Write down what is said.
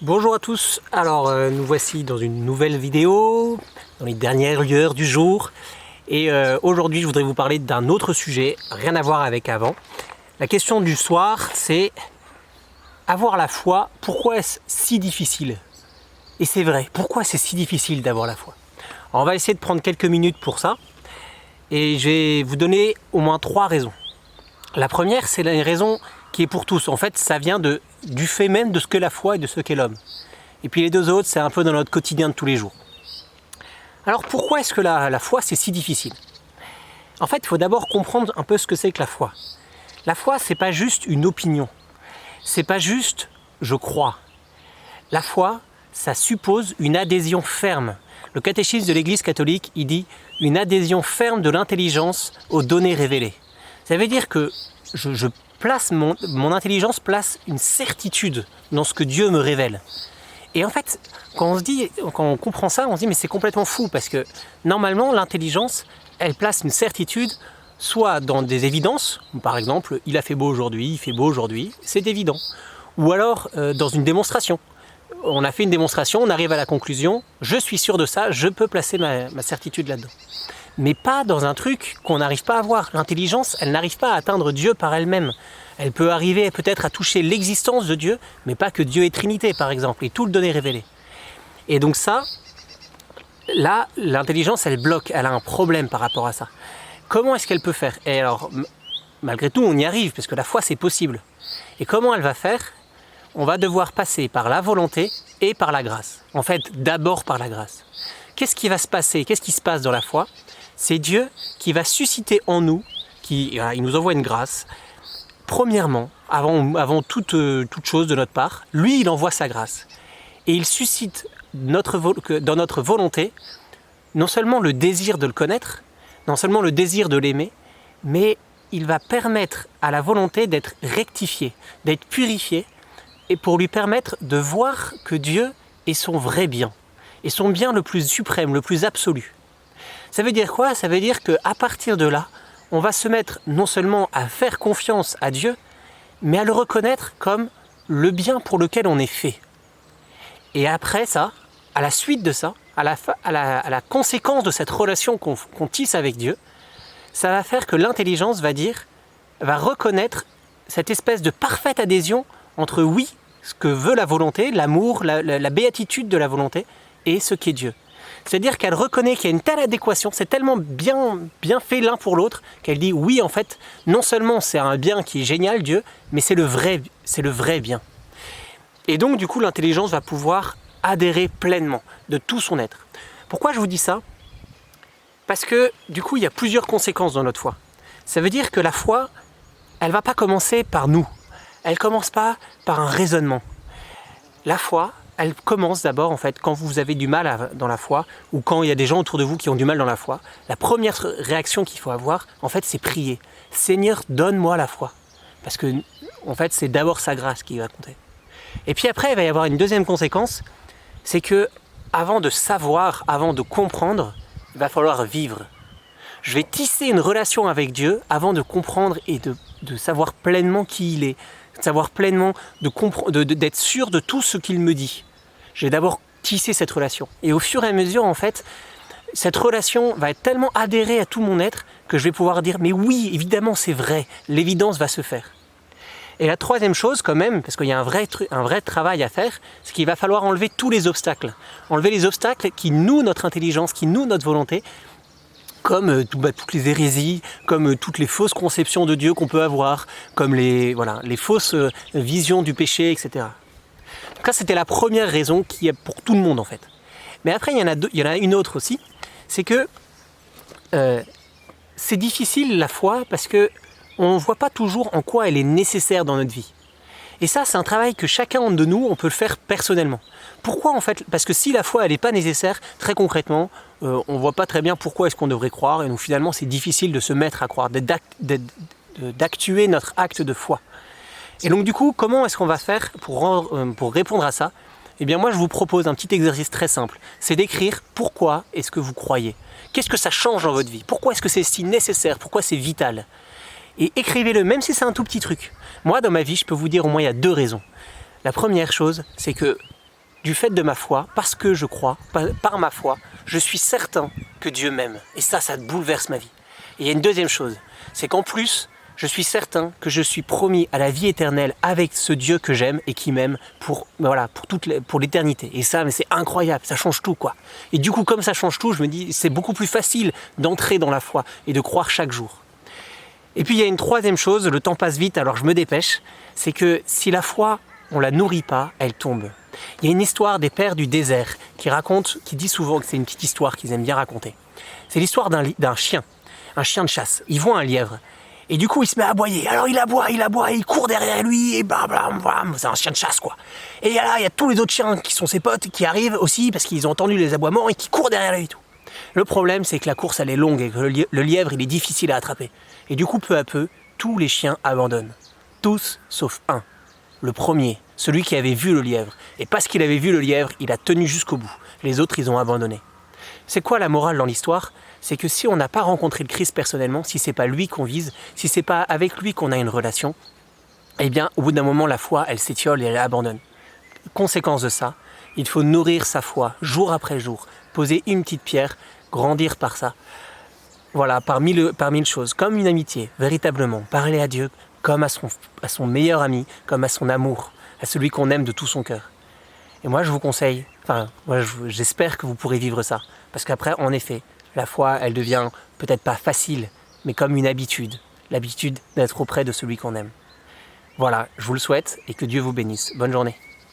Bonjour à tous, alors nous voici dans une nouvelle vidéo, dans les dernières heures du jour. Et aujourd'hui je voudrais vous parler d'un autre sujet, rien à voir avec avant. La question du soir c'est avoir la foi, pourquoi est-ce si difficile? Et c'est vrai, pourquoi c'est si difficile d'avoir la foi? Alors, on va essayer de prendre quelques minutes pour ça. Et je vais vous donner au moins 3 raisons. La première c'est la raison qui est pour tous. En fait, ça vient du fait même de ce qu'est la foi et de ce qu'est l'homme. Et puis les deux autres, c'est un peu dans notre quotidien de tous les jours. Alors pourquoi est-ce que la foi, c'est si difficile? En fait, il faut d'abord comprendre un peu ce que c'est que la foi. La foi, c'est pas juste une opinion. C'est pas juste « je crois ». La foi, ça suppose une adhésion ferme. Le catéchisme de l'Église catholique, il dit « une adhésion ferme de l'intelligence aux données révélées ». Ça veut dire que mon intelligence place une certitude dans ce que Dieu me révèle. Et en fait, quand on comprend ça, on se dit mais c'est complètement fou parce que normalement l'intelligence, elle place une certitude soit dans des évidences, par exemple il a fait beau aujourd'hui, il fait beau aujourd'hui, c'est évident. Ou alors dans une démonstration. On a fait une démonstration, on arrive à la conclusion, je suis sûr de ça, je peux placer ma certitude là-dedans. Mais pas dans un truc qu'on n'arrive pas à voir. L'intelligence, elle n'arrive pas à atteindre Dieu par elle-même. Elle peut arriver peut-être à toucher l'existence de Dieu, mais pas que Dieu est Trinité, par exemple, et tout le donné révélé. Et donc ça, là, l'intelligence, elle bloque, elle a un problème par rapport à ça. Comment est-ce qu'elle peut faire? Et alors, malgré tout, on y arrive, parce que la foi, c'est possible. Et comment elle va faire? On va devoir passer par la volonté et par la grâce. En fait, d'abord par la grâce. Qu'est-ce qui va se passer? Qu'est-ce qui se passe dans la foi? C'est Dieu qui va susciter en nous, il nous envoie une grâce. Premièrement, avant toute chose de notre part, lui, il envoie sa grâce. Et il suscite dans notre volonté, non seulement le désir de le connaître, non seulement le désir de l'aimer, mais il va permettre à la volonté d'être rectifiée, d'être purifiée, et pour lui permettre de voir que Dieu est son vrai bien, et son bien le plus suprême, le plus absolu. Ça veut dire quoi? Ça veut dire qu'à partir de là, on va se mettre non seulement à faire confiance à Dieu, mais à le reconnaître comme le bien pour lequel on est fait. Et après ça, à la suite de ça, à la conséquence de cette relation qu'on tisse avec Dieu, ça va faire que l'intelligence va reconnaître cette espèce de parfaite adhésion entre oui, ce que veut la volonté, l'amour, la béatitude de la volonté, et ce qu'est Dieu. C'est-à-dire qu'elle reconnaît qu'il y a une telle adéquation, c'est tellement bien fait l'un pour l'autre, qu'elle dit oui, en fait, non seulement c'est un bien qui est génial, Dieu, mais c'est le vrai bien. Et donc, du coup, l'intelligence va pouvoir adhérer pleinement de tout son être. Pourquoi je vous dis ça? Parce que, du coup, il y a plusieurs conséquences dans notre foi. Ça veut dire que la foi, elle ne va pas commencer par nous. Elle ne commence pas par un raisonnement. La foi, elle commence d'abord, en fait, quand vous avez du mal dans la foi, ou quand il y a des gens autour de vous qui ont du mal dans la foi, la première réaction qu'il faut avoir, en fait, c'est prier. Seigneur, donne-moi la foi. Parce que, en fait, c'est d'abord sa grâce qui va compter. Et puis après, il va y avoir une deuxième conséquence, c'est que, avant de savoir, avant de comprendre, il va falloir vivre. Je vais tisser une relation avec Dieu avant de comprendre et de savoir pleinement qui il est, de savoir pleinement, d'être sûr de tout ce qu'il me dit. Je vais d'abord tisser cette relation. Et au fur et à mesure, en fait, cette relation va être tellement adhérée à tout mon être que je vais pouvoir dire « mais oui, évidemment, c'est vrai, l'évidence va se faire ». Et la troisième chose, quand même, parce qu'il y a un vrai travail à faire, c'est qu'il va falloir enlever tous les obstacles. Enlever les obstacles qui nouent notre intelligence, qui nouent notre volonté, comme toutes les hérésies, comme toutes les fausses conceptions de Dieu qu'on peut avoir, comme les fausses visions du péché, etc. Donc ça, c'était la première raison qui est pour tout le monde, en fait. Mais après, il y en a une autre aussi, c'est que c'est difficile, la foi, parce qu'on ne voit pas toujours en quoi elle est nécessaire dans notre vie. Et ça, c'est un travail que chacun de nous, on peut le faire personnellement. Pourquoi en fait? Parce que si la foi, elle n'est pas nécessaire, très concrètement, on ne voit pas très bien pourquoi est-ce qu'on devrait croire, et donc finalement, c'est difficile de se mettre à croire, d'actuer notre acte de foi. Et donc du coup, comment est-ce qu'on va faire pour répondre à ça? Eh bien moi, je vous propose un petit exercice très simple. C'est d'écrire pourquoi est-ce que vous croyez. Qu'est-ce que ça change dans votre vie? Pourquoi est-ce que c'est si nécessaire? Pourquoi c'est vital? Et écrivez-le, même si c'est un tout petit truc. Moi, dans ma vie, je peux vous dire au moins il y a 2 raisons. La première chose, c'est que du fait de ma foi, parce que je crois, par ma foi, je suis certain que Dieu m'aime. Et ça bouleverse ma vie. Et il y a une deuxième chose, c'est qu'en plus, je suis certain que je suis promis à la vie éternelle avec ce Dieu que j'aime et qui m'aime pour l'éternité. Et ça, mais c'est incroyable, ça change tout, quoi. Et du coup, comme ça change tout, je me dis, c'est beaucoup plus facile d'entrer dans la foi et de croire chaque jour. Et puis il y a une troisième chose, le temps passe vite, alors je me dépêche, c'est que si la foi, on la nourrit pas, elle tombe. Il y a une histoire des pères du désert qui dit souvent que c'est une petite histoire qu'ils aiment bien raconter. C'est l'histoire d'un chien, un chien de chasse. Il voit un lièvre. Et du coup, il se met à aboyer. Alors il aboie, et il court derrière lui, et blam, c'est un chien de chasse, quoi. Et là, il y a tous les autres chiens qui sont ses potes, qui arrivent aussi, parce qu'ils ont entendu les aboiements, et qui courent derrière lui et tout. Le problème, c'est que la course, elle est longue, et que le lièvre, il est difficile à attraper. Et du coup, peu à peu, tous les chiens abandonnent. Tous, sauf un. Le premier, celui qui avait vu le lièvre. Et parce qu'il avait vu le lièvre, il a tenu jusqu'au bout. Les autres, ils ont abandonné. C'est quoi la morale dans l'histoire ? C'est que si on n'a pas rencontré le Christ personnellement, si c'est pas lui qu'on vise, si c'est pas avec lui qu'on a une relation, eh bien, au bout d'un moment, la foi, elle s'étiole et elle abandonne. Conséquence de ça, il faut nourrir sa foi jour après jour, poser une petite pierre, grandir par ça. Voilà, par mille choses, comme une amitié, véritablement, parler à Dieu comme à son meilleur ami, comme à son amour, à celui qu'on aime de tout son cœur. Et moi, je vous conseille, j'espère que vous pourrez vivre ça, parce qu'après, en effet, la foi, elle devient peut-être pas facile, mais comme une habitude, l'habitude d'être auprès de celui qu'on aime. Voilà, je vous le souhaite et que Dieu vous bénisse. Bonne journée.